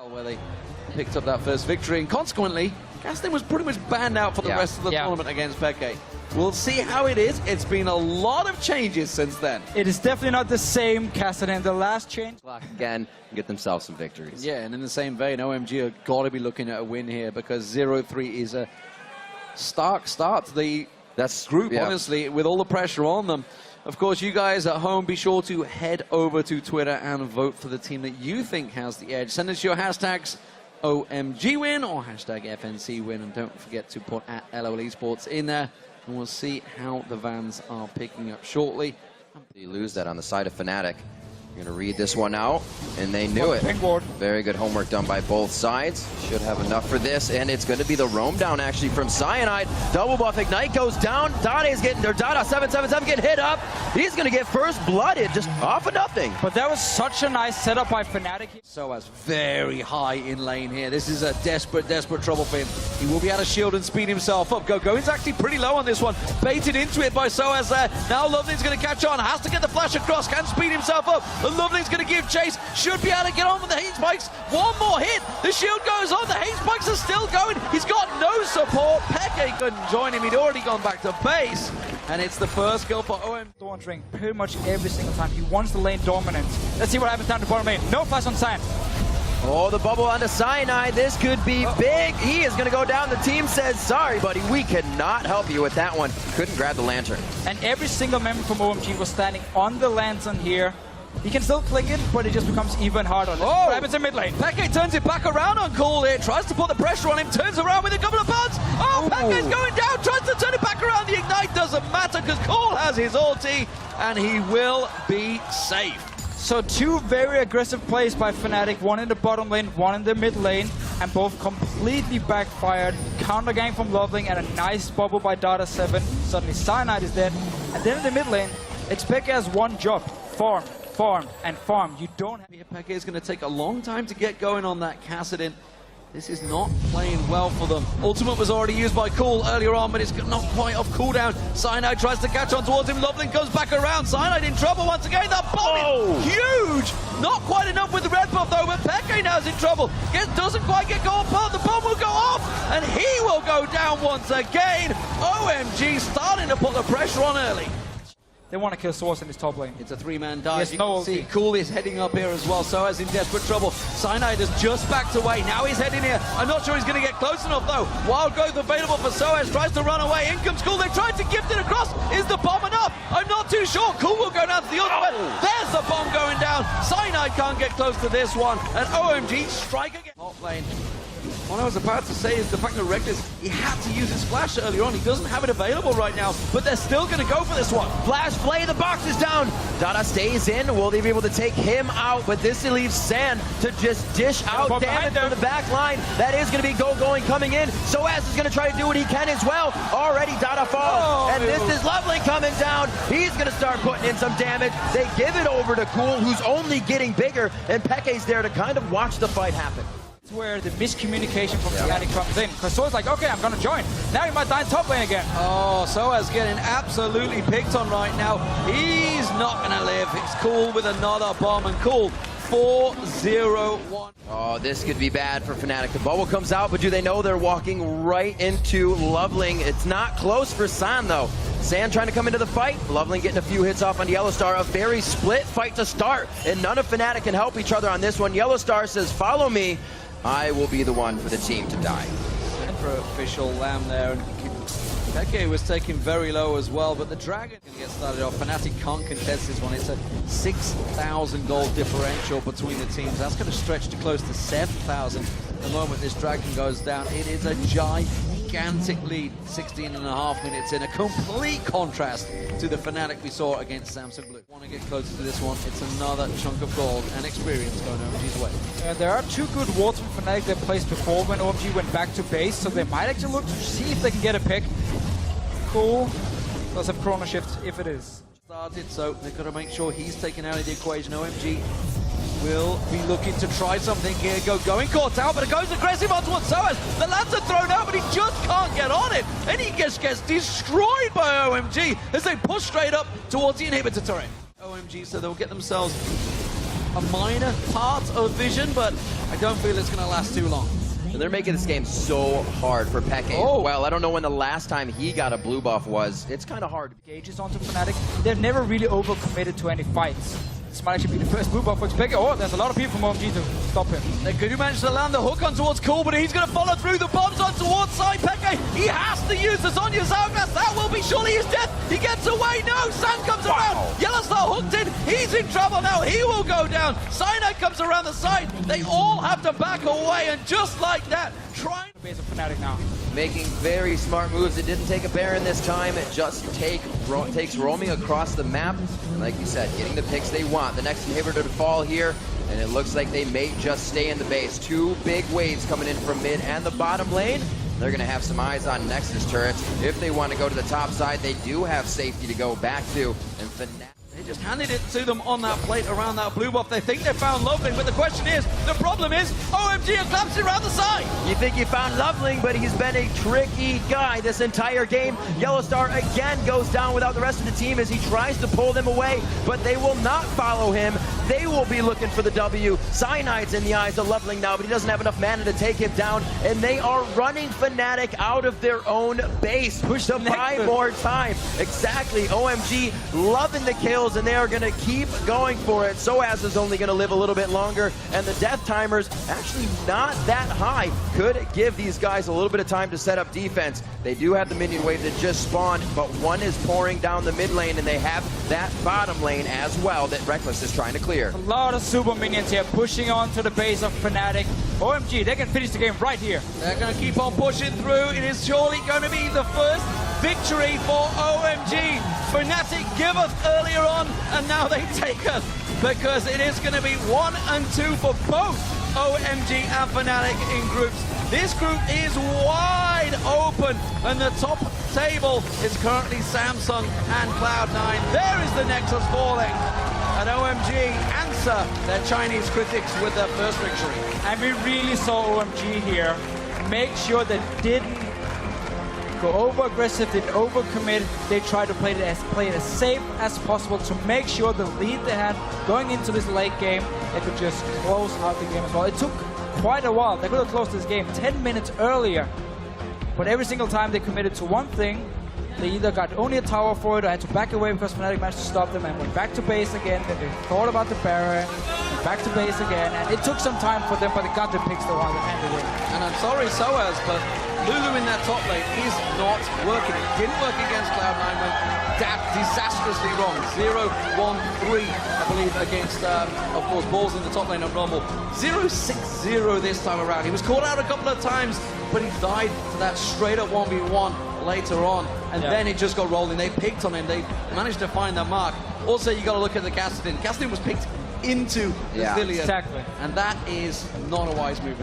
Where they picked up that first victory, and consequently, Gaston was pretty much banned out for the rest of the tournament against Peke. We'll see how it is. It's been a lot of changes since then. It is definitely not the same Cassidy. The last change again, get themselves some victories. Yeah, and in the same vein, OMG have got to be looking at a win here because 0-3 is a stark start to the group, honestly, with all the pressure on them. Of course, you guys at home, be sure to head over to Twitter and vote for the team that you think has the edge. Send us your hashtags OMG win or hashtag FNC win, and don't forget to put at LoL Esports in there, and we'll see how the Vans are picking up shortly. You lose that on the side of Fnatic. You're going to read this one out, and they knew it. Very good homework done by both sides. Should have enough for this, and it's going to be the roam down actually from Cyanide. Double buff Ignite goes down. Dade's getting, or Dada 777 getting hit up. He's going to get first blooded just off of nothing. But that was such a nice setup by Fnatic. Soaz very high in lane here. This is a desperate trouble for him. He will be able to shield and speed himself up. Going's actually pretty low on this one. Baited into it by Soaz there. Now Loveling's going to catch on. Has to get the flash across. Can speed himself up. But Loveling's going to give chase. Should be able to get on with the hate spikes. One more hit. The shield goes on. The hate spikes are still going. He's got no support. Peke couldn't join him. He'd already gone back to base. And it's the first kill for OM. Launching pretty much every single time. He wants the lane dominance. Let's see what happens down the bottom lane. No flash on Cyan. Oh, the bubble onto Cyanide. This could be big. He is going to go down. The team says, sorry, buddy, we cannot help you with that one. Couldn't grab the lantern. And every single member from OMG was standing on the lantern here. He can still click it, but it just becomes even harder. Oh! What happens in mid lane? Peke turns it back around on Cool here. Tries to put the pressure on him. Turns around with a couple of buns. Oh, Peke's going down. Tries to turn it back around. The Ignite doesn't matter because Cool has his ulti, and he will be safe. So two very aggressive plays by Fnatic, one in the bottom lane, one in the mid lane, and both completely backfired. Counter gang from Loveling and a nice bubble by Dada 7. Suddenly Cyanide is dead. And then in the mid lane, Peke has one job: farm, farm, and farm. You don't have... Peke is going to take a long time to get going on that Kassadin. This is not playing well for them. Ultimate was already used by Cool earlier on, but it's not quite off cooldown. Cyanide tries to catch on towards him. Loveling goes back around. Cyanide in trouble once again. That bomb is huge! Not quite enough with the red buff though, but Peke now's in trouble. Doesn't quite get gold part. The bomb will go off, and he will go down once again. OMG starting to put the pressure on early. They want to kill Source in this top lane. It's a three-man dive. Yes, you can see Cool is heading up here as well. Soaz in desperate trouble. Cyanide has just backed away. Now he's heading here. I'm not sure he's going to get close enough though. Wild growth available for Soaz. Tries to run away. In comes Cool. They tried to gift it across. Is the bomb enough? I'm not too sure. Cool will go down to the ultimate. There's the bomb going down. Cyanide can't get close to this one. And OMG strike again. Top lane. What I was about to say is the fact that Reckless, he had to use his flash earlier on. He doesn't have it available right now, but they're still going to go for this one. Flash play, the box is down. Dada stays in. Will they be able to take him out? But this leaves Sand to just dish out damage from the back line. That is going to be going coming in. Soaz is going to try to do what he can as well. Already Dada falls. And this is Lovely coming down. He's going to start putting in some damage. They give it over to Cool, who's only getting bigger. And Peke's there to kind of watch the fight happen. Where the miscommunication from Fnatic comes in. Because Soaz's like, okay, I'm going to join. Now he might die in top lane again. Oh, Soaz getting absolutely picked on right now. He's not going to live. It's Cool with another bomb, and Cool 4-0-1. Oh, this could be bad for Fnatic. The bubble comes out, but do they know they're walking right into Loveling? It's not close for San, though. San trying to come into the fight. Loveling getting a few hits off on Yellowstar. A very split fight to start, and none of Fnatic can help each other on this one. Yellowstar says, follow me. I will be the one for the team to die. For official Lamb there. And Peke was taken very low as well, but the Dragon can get started off. Fnatic can't contest this one. It's a 6,000 gold differential between the teams. That's going to stretch to close to 7,000 the moment this Dragon goes down. It is a gigantic lead, 16.5 minutes in. A complete contrast to the Fnatic we saw against Samsung Blue. Want to get closer to this one. It's another chunk of gold and experience going OMG's way. There are two good wards from Fnatic that placed before when OMG went back to base, so they might actually look to see if they can get a pick. Cool. Does have Chrono Shift if it is. Started, so they've got to make sure he's taken out of the equation. OMG will be looking to try something here. Going caught out, but it goes aggressive on towards Soaz. The lantern thrown out, but he just can't get on it. And he just gets destroyed by OMG as they push straight up towards the inhibitor turret. OMG, so they'll get themselves a minor part of vision, but I don't feel it's going to last too long. And they're making this game so hard for Peke. Oh. Well, I don't know when the last time he got a blue buff was. It's kind of hard. Gauges onto Fnatic. They've never really overcommitted to any fights. This might actually be the first blue buff for Peke. Oh, there's a lot of people from OMG to stop him. They could manage to land the hook on towards Cool, but he's going to follow through the bombs on towards side Peke. He has to use the Sonya's Hourglass. That will be surely his death. He gets away. No, Sam comes around. Yellowstar hooked in. He's in trouble now. He will go down. Cyanide comes around the side. They all have to back away, and just like that, trying The base of Fnatic now. Making very smart moves. It didn't take a Baron this time. It just takes roaming across the map. And like you said, getting the picks they want. The next inhibitor to fall here, and it looks like they may just stay in the base. Two big waves coming in from mid and the bottom lane. They're going to have some eyes on Nexus turrets. If they want to go to the top side, they do have safety to go back to. And Fnatic. They just handed it to them on that plate around that blue buff. They think they found Loveling, but the question is, the problem is, OMG are collapsing around the side. You think you found Loveling, but he's been a tricky guy this entire game. Yellowstar again goes down without the rest of the team as he tries to pull them away, but they will not follow him. They will be looking for the W. Cyanide's in the eyes of Loveling now, but he doesn't have enough mana to take him down, and they are running Fnatic out of their own base. Push to buy more time. Exactly. OMG loving the kills, and they are going to keep going for it. Soaz is only going to live a little bit longer, and the death timers actually not that high. Could give these guys a little bit of time to set up defense. They do have the minion wave that just spawned, but one is pouring down the mid lane, and they have that bottom lane as well that Reckless is trying to clear. A lot of super minions here pushing on to the base of Fnatic. OMG, they can finish the game right here. They're going to keep on pushing through. It is surely going to be the first victory for OMG. Fnatic give us earlier on, and now they take us, because it is going to be 1 and 2 for both OMG and Fnatic in groups. This group is wide open, and the top table is currently Samsung and Cloud9. There is the Nexus falling, and OMG answer their Chinese critics with their first victory. And we really saw OMG here make sure they didn't go over aggressive, didn't overcommit. They tried to play it as safe as possible to make sure the lead they had going into this late game, they could just close out the game as well. It took quite a while. They could have closed this game 10 minutes earlier, but every single time they committed to one thing, they either got only a tower for it or had to back away because Fnatic managed to stop them and went back to base again. Then they thought about the Baron, went back to base again, and it took some time for them, but they got the picks the while they handed it. And I'm sorry, Soaz, but Lulu in that top lane is not working. It didn't work against Cloud9, went disastrously wrong. 0-1-3, I believe, against, of course, Balls in the top lane of Rumble. 0-6-0 this time around. He was called out a couple of times, but he died to that straight-up 1v1 later on, and then it just got rolling. They picked on him. They managed to find their mark. Also, you got to look at the Gaston. Gaston was picked into the Zillion, exactly, and that is not a wise move.